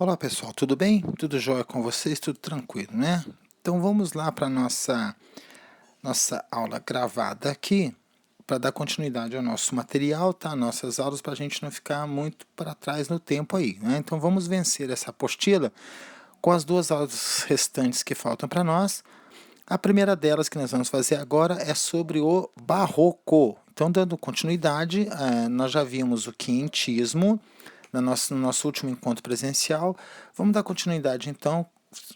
Olá pessoal, tudo bem? Tudo jóia com vocês? Tudo tranquilo, né? Então vamos lá para a nossa aula gravada aqui, para dar continuidade ao nosso material, tá? Nossas aulas, para a gente não ficar muito para trás no tempo aí, né? Então vamos vencer essa apostila com as duas aulas restantes que faltam para nós. A primeira delas que nós vamos fazer agora é sobre o Barroco. Então, dando continuidade, nós já vimos o quinhentismo no nosso último encontro presencial. Vamos dar continuidade, então,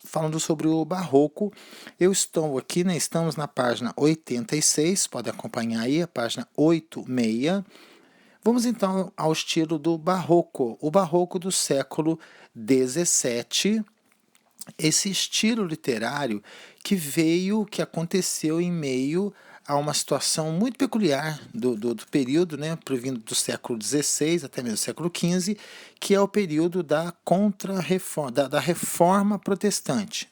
falando sobre o Barroco. Eu estou aqui, né, estamos na página 86, pode acompanhar aí, a página 86. Vamos então ao estilo do Barroco, o Barroco do século XVII, esse estilo literário que aconteceu em meio a uma situação muito peculiar do período, né, provindo do século XVI até mesmo do século XV, que é o período da contra-reforma, da reforma protestante,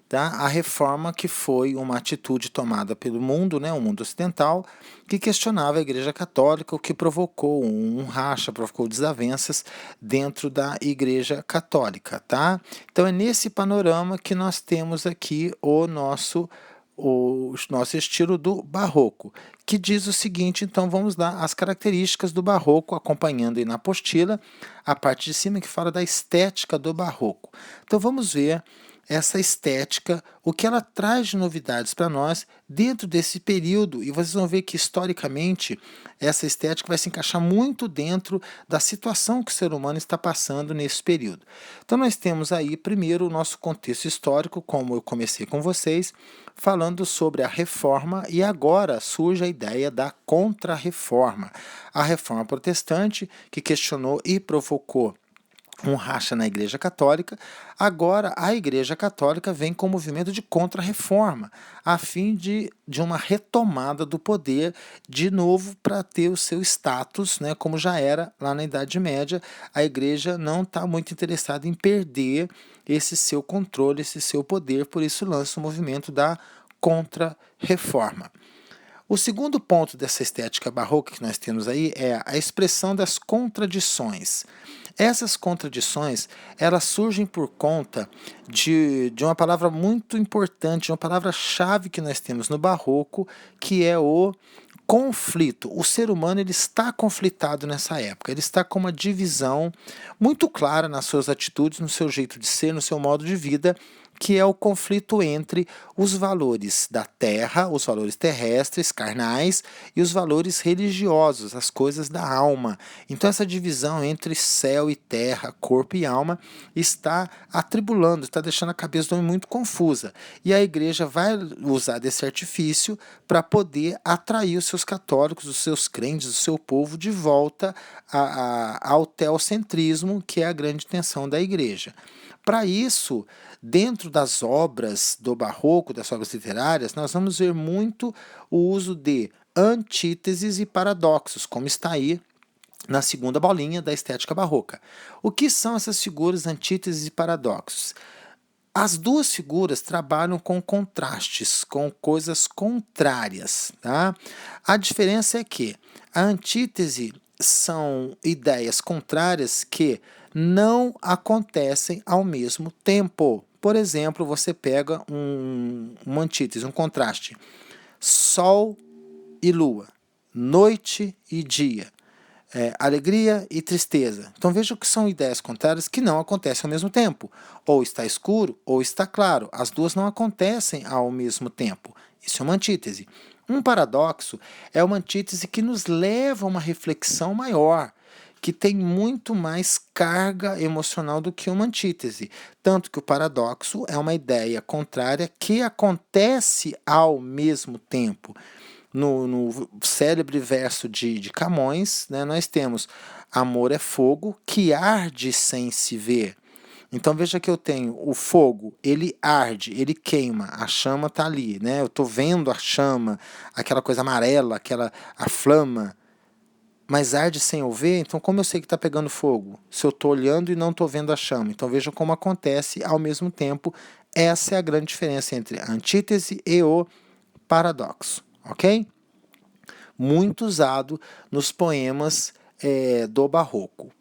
tá? A reforma que foi uma atitude tomada pelo mundo, né, o mundo ocidental, que questionava a Igreja Católica, o que provocou um racha, provocou desavenças dentro da Igreja Católica, tá? Então é nesse panorama que nós temos aqui o nosso estilo do Barroco, que diz o seguinte. Então vamos lá, as características do Barroco, acompanhando aí na apostila, a parte de cima que fala da estética do Barroco. Então vamos ver essa estética, o que ela traz de novidades para nós dentro desse período, e vocês vão ver que historicamente essa estética vai se encaixar muito dentro da situação que o ser humano está passando nesse período. Então nós temos aí primeiro o nosso contexto histórico, como eu comecei com vocês, falando sobre a reforma, e agora surge a ideia da contra-reforma. A reforma protestante, que questionou e provocou um racha na Igreja Católica. Agora a Igreja Católica vem com o movimento de contra-reforma, a fim de uma retomada do poder de novo para ter o seu status, né, como já era lá na Idade Média. A Igreja não está muito interessada em perder esse seu controle, esse seu poder, por isso lança o movimento da contra-reforma. O segundo ponto dessa estética barroca que nós temos aí é a expressão das contradições. Essas contradições, elas surgem por conta de uma palavra muito importante, uma palavra-chave que nós temos no barroco, que é o conflito. O ser humano ele está conflitado nessa época, ele está com uma divisão muito clara nas suas atitudes, no seu jeito de ser, no seu modo de vida, que é o conflito entre os valores da terra, os valores terrestres, carnais, e os valores religiosos, as coisas da alma. Então essa divisão entre céu e terra, corpo e alma, está atribulando, está deixando a cabeça do homem muito confusa. E a igreja vai usar desse artifício para poder atrair os seus católicos, os seus crentes, o seu povo de volta ao teocentrismo, que é a grande intenção da igreja. Para isso, dentro das obras do barroco, das obras literárias, nós vamos ver muito o uso de antíteses e paradoxos, como está aí na segunda bolinha da estética barroca. O que são essas figuras antíteses e paradoxos? As duas figuras trabalham com contrastes, com coisas contrárias. Tá? A diferença é que a antítese são ideias contrárias que não acontecem ao mesmo tempo. Por exemplo, você pega uma antítese, um contraste: Sol e Lua, noite e dia, alegria e tristeza. Então veja que são ideias contrárias que não acontecem ao mesmo tempo. Ou está escuro ou está claro. As duas não acontecem ao mesmo tempo. Isso é uma antítese. Um paradoxo é uma antítese que nos leva a uma reflexão maior, que tem muito mais carga emocional do que uma antítese. Tanto que o paradoxo é uma ideia contrária que acontece ao mesmo tempo. No célebre verso de Camões, né, nós temos: amor é fogo que arde sem se ver. Então veja que eu tenho o fogo, ele arde, ele queima, a chama está ali, né? Eu estou vendo a chama, aquela coisa amarela, a flama, mas arde sem eu ver. Então como eu sei que está pegando fogo? Se eu estou olhando e não estou vendo a chama. Então veja como acontece ao mesmo tempo. Essa é a grande diferença entre a antítese e o paradoxo, ok? Muito usado nos poemas do Barroco.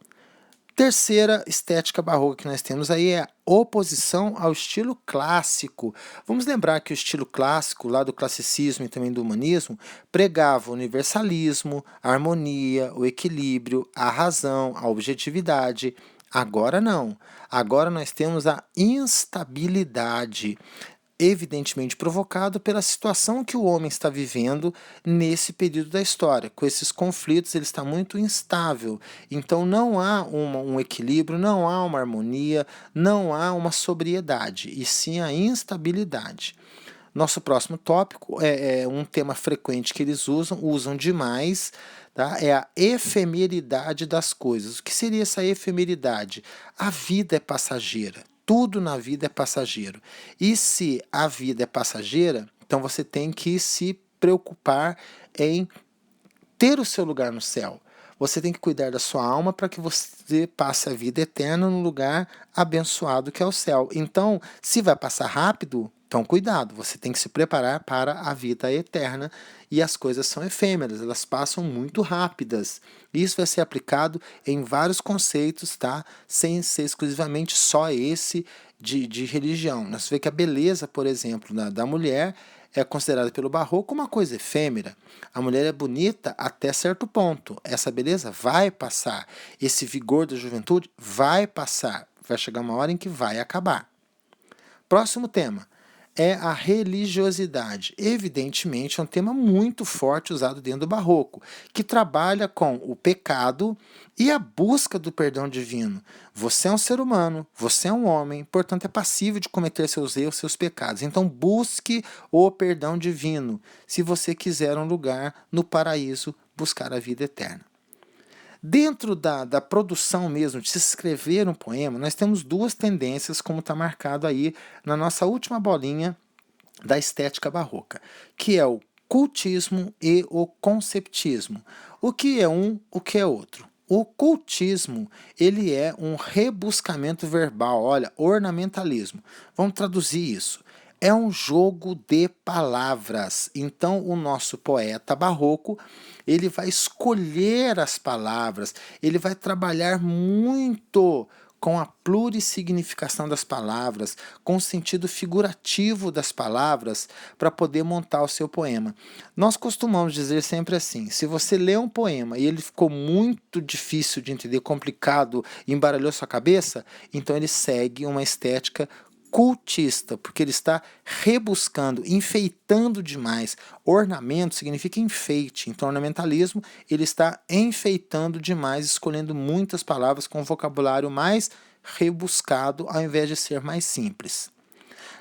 Terceira estética barroca que nós temos aí é a oposição ao estilo clássico. Vamos lembrar que o estilo clássico, lá do classicismo e também do humanismo, pregava o universalismo, a harmonia, o equilíbrio, a razão, a objetividade. Agora não. Agora nós temos a instabilidade, evidentemente provocado pela situação que o homem está vivendo nesse período da história. Com esses conflitos, ele está muito instável. Então não há um equilíbrio, não há uma harmonia, não há uma sobriedade, e sim a instabilidade. Nosso próximo tópico é um tema frequente que eles usam demais, tá? É a efemeridade das coisas. O que seria essa efemeridade? A vida é passageira. Tudo na vida é passageiro. E se a vida é passageira, então você tem que se preocupar em ter o seu lugar no céu. Você tem que cuidar da sua alma para que você passe a vida eterna no lugar abençoado que é o céu. Então, se vai passar rápido, então cuidado, você tem que se preparar para a vida eterna, e as coisas são efêmeras, elas passam muito rápidas. Isso vai ser aplicado em vários conceitos, tá? Sem ser exclusivamente só esse de religião. Nós vemos que a beleza, por exemplo, da mulher é considerada pelo barroco uma coisa efêmera. A mulher é bonita até certo ponto. Essa beleza vai passar. Esse vigor da juventude vai passar. Vai chegar uma hora em que vai acabar. Próximo tema é a religiosidade. Evidentemente, é um tema muito forte usado dentro do barroco, que trabalha com o pecado e a busca do perdão divino. Você é um ser humano, você é um homem, portanto é passível de cometer seus erros, seus pecados. Então busque o perdão divino, se você quiser um lugar no paraíso, buscar a vida eterna. Dentro da produção mesmo, de se escrever um poema, nós temos duas tendências, como está marcado aí na nossa última bolinha da estética barroca, que é o cultismo e o conceptismo. O que é um, o que é outro? O cultismo, ele é um rebuscamento verbal, olha, ornamentalismo. Vamos traduzir isso. É um jogo de palavras. Então, o nosso poeta barroco, ele vai escolher as palavras, ele vai trabalhar muito com a plurissignificação das palavras, com o sentido figurativo das palavras, para poder montar o seu poema. Nós costumamos dizer sempre assim, se você lê um poema e ele ficou muito difícil de entender, complicado, embaralhou sua cabeça, então ele segue uma estética cultista, porque ele está rebuscando, enfeitando demais. Ornamento significa enfeite, então ornamentalismo, ele está enfeitando demais, escolhendo muitas palavras com um vocabulário mais rebuscado, ao invés de ser mais simples.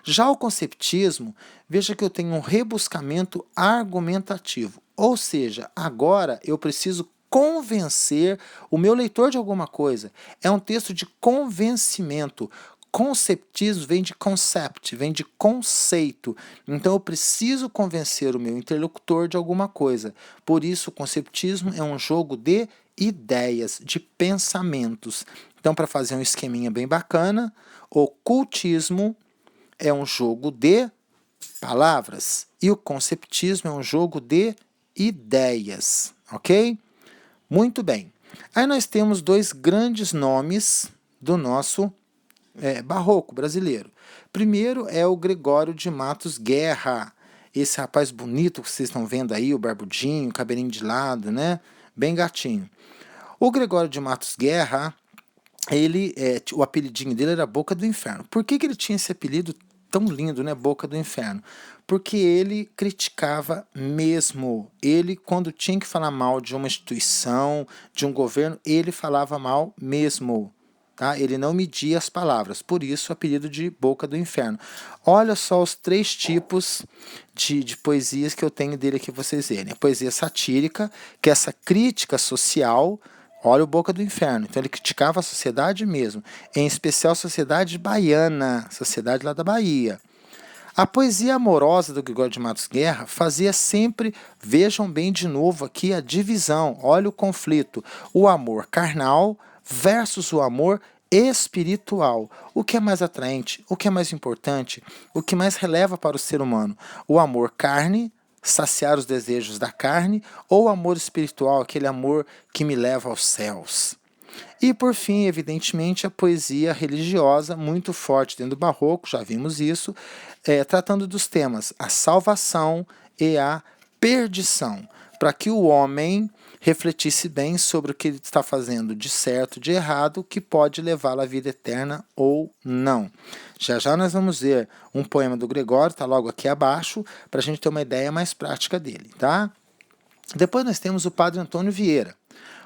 Já o conceptismo, veja que eu tenho um rebuscamento argumentativo, ou seja, agora eu preciso convencer o meu leitor de alguma coisa. É um texto de convencimento. Conceptismo vem de concept, vem de conceito. Então eu preciso convencer o meu interlocutor de alguma coisa. Por isso, o conceptismo é um jogo de ideias, de pensamentos. Então, para fazer um esqueminha bem bacana, o cultismo é um jogo de palavras e o conceptismo é um jogo de ideias, ok? Muito bem. Aí nós temos dois grandes nomes do nosso barroco brasileiro. Primeiro é o Gregório de Matos Guerra, esse rapaz bonito que vocês estão vendo aí, o barbudinho, cabelinho de lado, né? Bem gatinho. O Gregório de Matos Guerra, o apelidinho dele era Boca do Inferno. Por que ele tinha esse apelido tão lindo, né? Boca do Inferno? Porque ele criticava mesmo. Ele, quando tinha que falar mal de uma instituição, de um governo, ele falava mal mesmo. Tá? Ele não media as palavras, por isso o apelido de Boca do Inferno. Olha só os três tipos de poesias que eu tenho dele aqui para vocês verem. A poesia satírica, que é essa crítica social. Olha o Boca do Inferno. Então ele criticava a sociedade mesmo, em especial a sociedade baiana, sociedade lá da Bahia. A poesia amorosa do Gregório de Matos Guerra fazia sempre, vejam bem de novo aqui a divisão, olha o conflito, o amor carnal versus o amor espiritual. O que é mais atraente? O que é mais importante? O que mais releva para o ser humano? O amor carne, saciar os desejos da carne, ou o amor espiritual, aquele amor que me leva aos céus? E, por fim, evidentemente, a poesia religiosa, muito forte dentro do barroco, já vimos isso, tratando dos temas a salvação e a perdição, para que o homem refletisse bem sobre o que ele está fazendo de certo, de errado, que pode levá-lo à vida eterna ou não. Já já nós vamos ver um poema do Gregório, está logo aqui abaixo, para a gente ter uma ideia mais prática dele, tá? Depois nós temos o padre Antônio Vieira.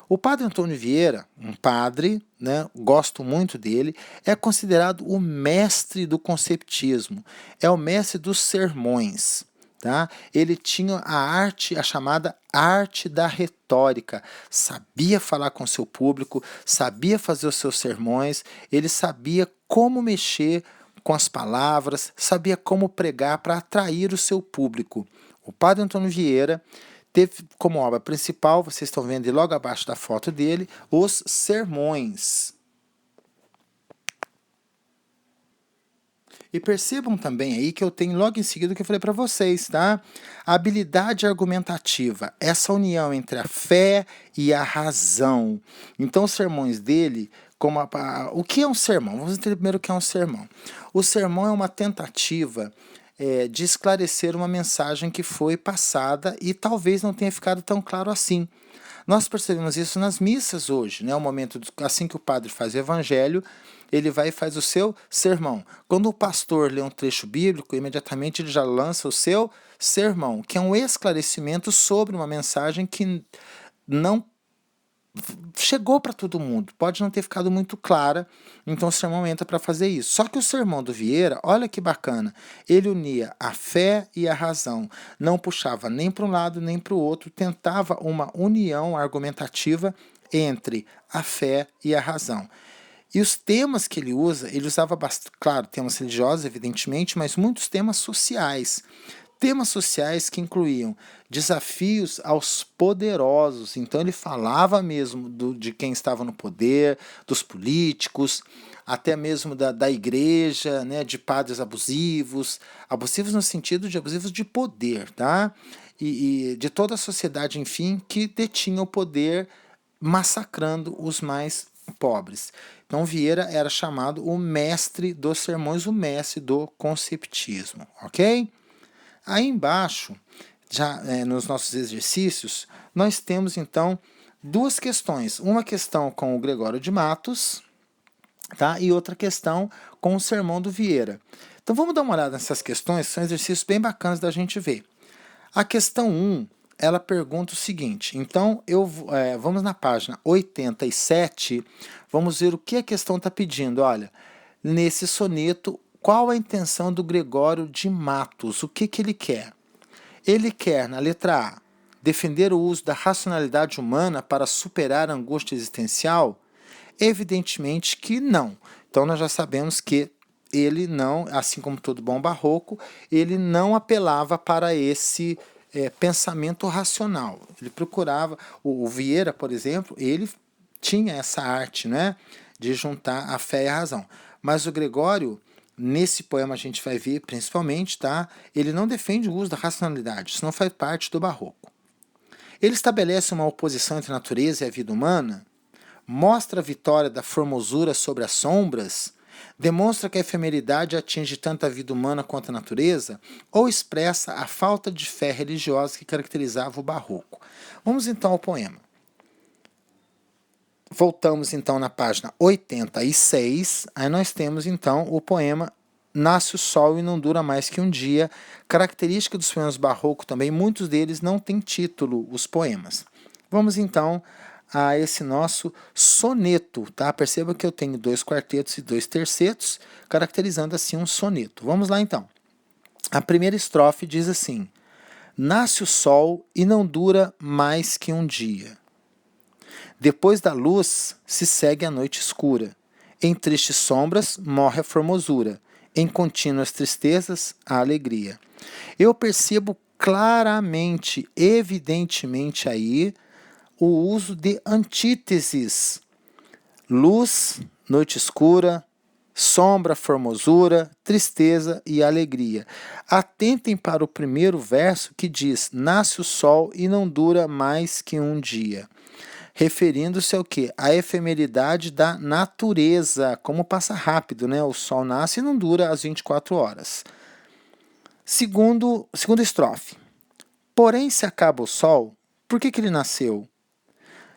O padre Antônio Vieira, um padre, né, gosto muito dele, é considerado o mestre do conceptismo, é o mestre dos sermões. Tá? Ele tinha a arte, a chamada arte da retórica, sabia falar com seu público, sabia fazer os seus sermões, ele sabia como mexer com as palavras, sabia como pregar para atrair o seu público. O padre Antônio Vieira teve como obra principal, vocês estão vendo aí logo abaixo da foto dele, os sermões. E percebam também aí que eu tenho logo em seguida o que eu falei para vocês, tá? A habilidade argumentativa, essa união entre a fé e a razão. Então, os sermões dele, o que é um sermão? Vamos entender primeiro o que é um sermão. O sermão é uma tentativa de esclarecer uma mensagem que foi passada e talvez não tenha ficado tão claro assim. Nós percebemos isso nas missas hoje, né? O momento assim que o padre faz o evangelho, ele vai e faz o seu sermão. Quando o pastor lê um trecho bíblico, imediatamente ele já lança o seu sermão, que é um esclarecimento sobre uma mensagem que não chegou para todo mundo, pode não ter ficado muito clara, então o sermão entra para fazer isso. Só que o sermão do Vieira, olha que bacana, ele unia a fé e a razão, não puxava nem para um lado nem para o outro, tentava uma união argumentativa entre a fé e a razão. E os temas que ele usava bastante, claro, temas religiosos, evidentemente, mas muitos temas sociais. Temas sociais que incluíam desafios aos poderosos. Então ele falava mesmo de quem estava no poder, dos políticos, até mesmo da igreja, né, de padres abusivos no sentido de abusivos de poder, tá? E de toda a sociedade, enfim, que detinha o poder massacrando os mais pobres. Então Vieira era chamado o mestre dos sermões, o mestre do conceptismo, ok? Aí embaixo, já nos nossos exercícios, nós temos então duas questões. Uma questão com o Gregório de Matos, tá? E outra questão com o sermão do Vieira. Então vamos dar uma olhada nessas questões, que são exercícios bem bacanas da gente ver. A questão 1, ela pergunta o seguinte, então vamos na página 87, vamos ver o que a questão está pedindo. Olha, nesse soneto, qual a intenção do Gregório de Matos? O que ele quer? Ele quer, na letra A, defender o uso da racionalidade humana para superar a angústia existencial? Evidentemente que não. Então nós já sabemos que ele não, assim como todo bom barroco, ele não apelava para esse pensamento racional. Ele procurava, o Vieira, por exemplo, ele tinha essa arte, né, de juntar a fé e a razão. Mas o Gregório, nesse poema a gente vai ver principalmente, tá? Ele não defende o uso da racionalidade, isso não faz parte do barroco. Ele estabelece uma oposição entre a natureza e a vida humana, mostra a vitória da formosura sobre as sombras, demonstra que a efemeridade atinge tanto a vida humana quanto a natureza, ou expressa a falta de fé religiosa que caracterizava o barroco. Vamos então ao poema. Voltamos então na página 86, aí nós temos então o poema Nasce o Sol e Não Dura Mais Que um Dia, característica dos poemas barroco também, muitos deles não têm título, os poemas. Vamos então a esse nosso soneto, tá? Perceba que eu tenho 2 quartetos e 2 tercetos, caracterizando assim um soneto. Vamos lá então. A primeira estrofe diz assim: Nasce o sol e não dura mais que um dia. Depois da luz se segue a noite escura. Em tristes sombras morre a formosura. Em contínuas tristezas a alegria. Eu percebo claramente, evidentemente aí, o uso de antíteses. Luz, noite escura, sombra, formosura, tristeza e alegria. Atentem para o primeiro verso que diz: Nasce o sol e não dura mais que um dia. referindo-se ao quê? A efemeridade da natureza, como passa rápido, né? O sol nasce e não dura as 24 horas. Segunda estrofe. Porém, se acaba o sol, por que ele nasceu?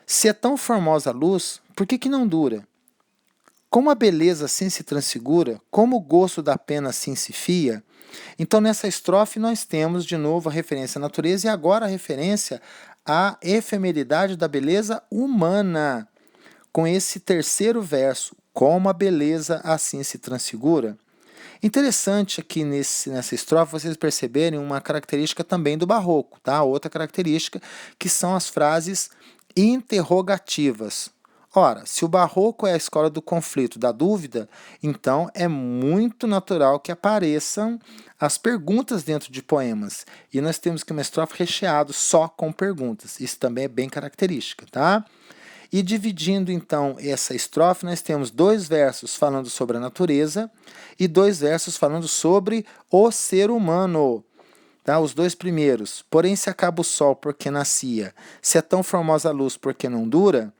Se é tão formosa a luz, por que não dura? Como a beleza assim se transfigura, como o gosto da pena assim se fia. Então, nessa estrofe, nós temos de novo a referência à natureza e agora a referência à efemeridade da beleza humana. Com esse terceiro verso, como a beleza assim se transfigura. Interessante aqui nessa estrofe vocês perceberem uma característica também do barroco, tá? Outra característica que são as frases interrogativas. Ora, se o barroco é a escola do conflito, da dúvida, então é muito natural que apareçam as perguntas dentro de poemas. E nós temos que uma estrofe recheada só com perguntas. Isso também é bem característica, tá? E dividindo então essa estrofe, nós temos 2 versos falando sobre a natureza e 2 versos falando sobre o ser humano. Tá? Os 2 primeiros. Porém, se acaba o sol porque nascia, se é tão formosa a luz porque não dura,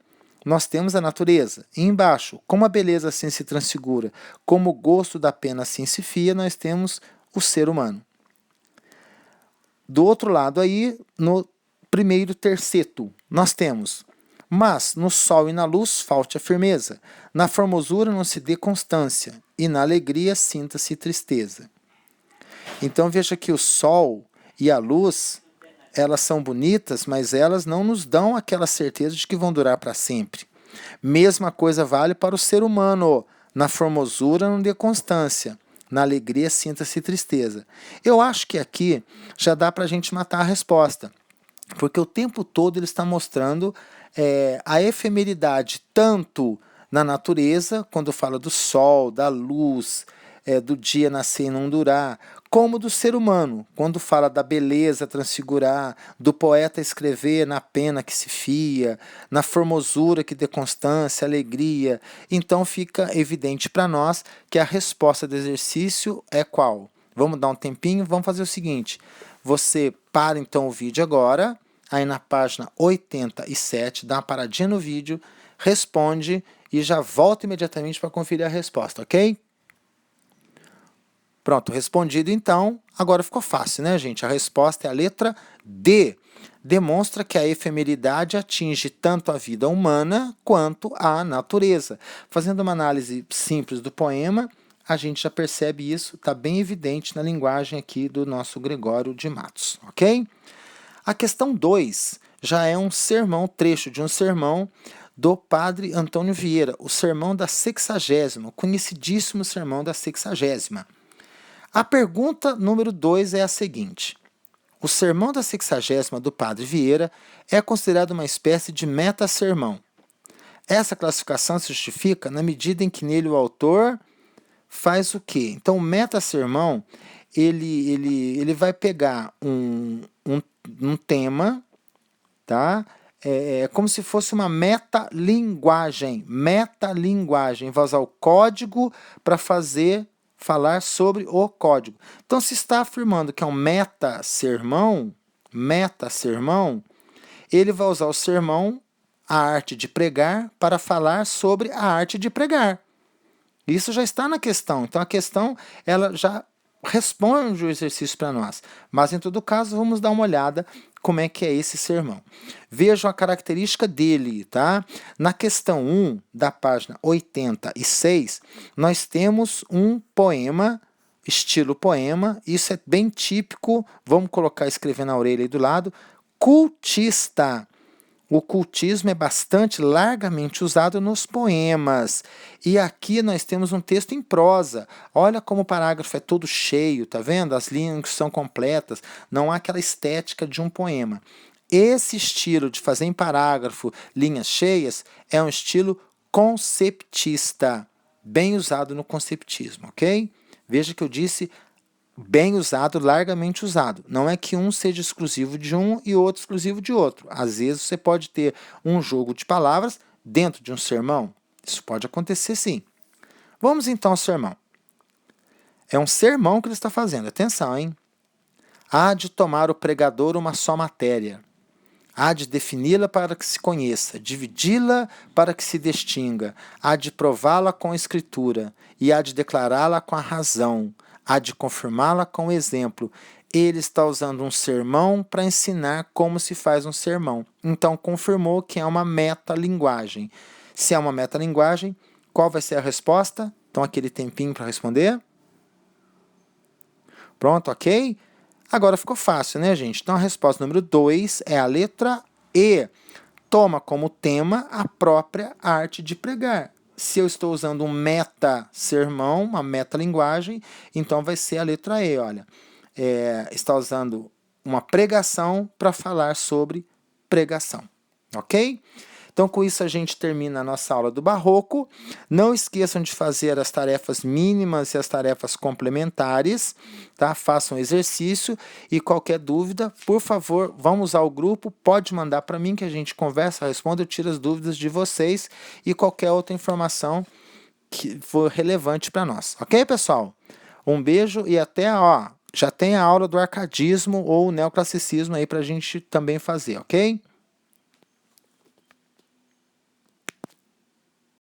nós temos a natureza. E embaixo, como a beleza assim se transfigura, como o gosto da pena assim se fia, nós temos o ser humano. Do outro lado aí, no primeiro terceto, nós temos: mas no sol e na luz falte a firmeza, na formosura não se dê constância, e na alegria sinta-se tristeza. Então veja que o sol e a luz, elas são bonitas, mas elas não nos dão aquela certeza de que vão durar para sempre. Mesma coisa vale para o ser humano. Na formosura não dê constância, na alegria sinta-se tristeza. Eu acho que aqui já dá para a gente matar a resposta, porque o tempo todo ele está mostrando a efemeridade tanto na natureza, quando fala do sol, da luz, do dia nascer e não durar, como do ser humano, quando fala da beleza transfigurar, do poeta escrever na pena que se fia, na formosura que dê constância, alegria. Então fica evidente para nós que a resposta do exercício é qual? Vamos dar um tempinho, vamos fazer o seguinte: você para então o vídeo agora, aí na página 87, dá uma paradinha no vídeo, responde e já volta imediatamente para conferir a resposta, ok? Pronto, respondido então. Agora ficou fácil, né, gente? A resposta é a letra D. Demonstra que a efemeridade atinge tanto a vida humana quanto a natureza. Fazendo uma análise simples do poema, a gente já percebe isso, está bem evidente na linguagem aqui do nosso Gregório de Matos, ok? A questão 2 já é um sermão, trecho de um sermão do padre Antônio Vieira, o sermão da 60ª, o conhecidíssimo sermão da 60ª. A pergunta número 2 é a seguinte: o sermão da 60ª do padre Vieira é considerado uma espécie de meta-sermão. Essa classificação se justifica na medida em que nele o autor faz o quê? Então, o meta-sermão, ele vai pegar um tema, tá? É como se fosse uma metalinguagem. Metalinguagem, vai usar o código para falar sobre o código. Então, se está afirmando que é um meta-sermão, ele vai usar o sermão, a arte de pregar, para falar sobre a arte de pregar. Isso já está na questão. Então, a questão ela já responde o exercício para nós. Mas, em todo caso, vamos dar uma olhada como é que é esse sermão. Vejam a característica dele, tá? Na questão 1 da página 86, nós temos um poema, estilo poema. Isso é bem típico, vamos colocar, escrever na orelha aí do lado, cultista. O cultismo é bastante largamente usado nos poemas. E aqui nós temos um texto em prosa. Olha como o parágrafo é todo cheio, tá vendo? As linhas são completas. Não há aquela estética de um poema. Esse estilo de fazer em parágrafo linhas cheias é um estilo conceptista, bem usado no conceptismo, ok? Veja que eu disse bem usado, largamente usado. Não é que um seja exclusivo de um e outro exclusivo de outro. Às vezes você pode ter um jogo de palavras dentro de um sermão. Isso pode acontecer sim. Vamos então ao sermão. É um sermão que ele está fazendo. Atenção, hein? Há de tomar o pregador uma só matéria. Há de defini-la para que se conheça, dividi-la para que se distinga, há de prová-la com a escritura, e há de declará-la com a razão, há de confirmá-la com o exemplo. Ele está usando um sermão para ensinar como se faz um sermão. Então, confirmou que é uma metalinguagem. Se é uma metalinguagem, qual vai ser a resposta? Então, aquele tempinho para responder. Pronto, ok? Agora ficou fácil, né, gente? Então, a resposta número 2 é a letra E. Toma como tema a própria arte de pregar. Se eu estou usando um meta-sermão, uma metalinguagem, então vai ser a letra E, olha. Está usando uma pregação para falar sobre pregação, ok? Então, com isso, a gente termina a nossa aula do Barroco. Não esqueçam de fazer as tarefas mínimas e as tarefas complementares, tá? Façam exercício e qualquer dúvida, por favor, vamos usar o grupo, pode mandar para mim que a gente conversa, responde, eu tiro as dúvidas de vocês e qualquer outra informação que for relevante para nós. Ok, pessoal? Um beijo e até, já tem a aula do arcadismo ou neoclassicismo aí para a gente também fazer, ok?